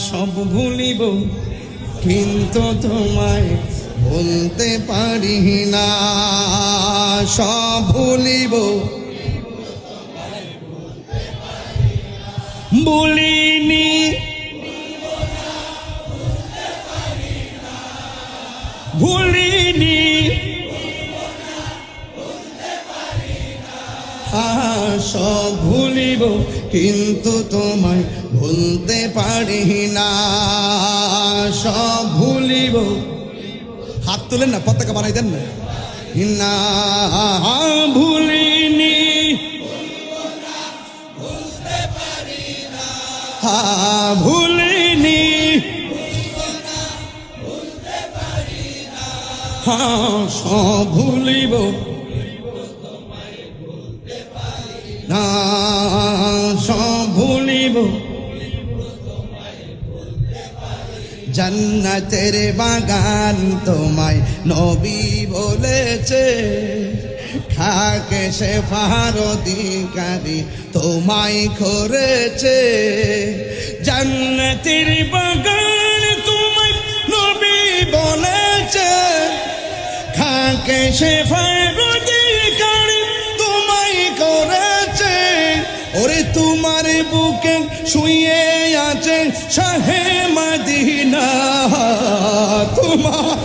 সব ভুলিব কিন্তু তোমায় ভুলতে পারি না, সব ভুলিব বলিনি ভুলিনি, সব ভুলিব কিন্তু তোমায় ভুলতে পারি না, সব ভুলিব। হাত তুলেন না, পতাকা বানাই দেন না। না ভুলিনি ভুলিনি, সব ভুলিব না, সব ভুলিব। জান্নাতের বাগান তোমায় নবী বলেছে, খাকে সে ফার অধিকারী তোমায় করেছে। জান্নাতের বাগান তোমায় নবী বলেছে, খাকে সে ফার অধিকারী তোমায় করেছে। ওরে তোমার বুকে শুয়ে আছে শাহে মদিনা, তোমার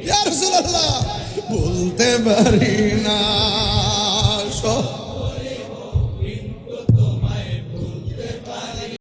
ইয়া রাসূলুল্লাহ বলতে পারি না।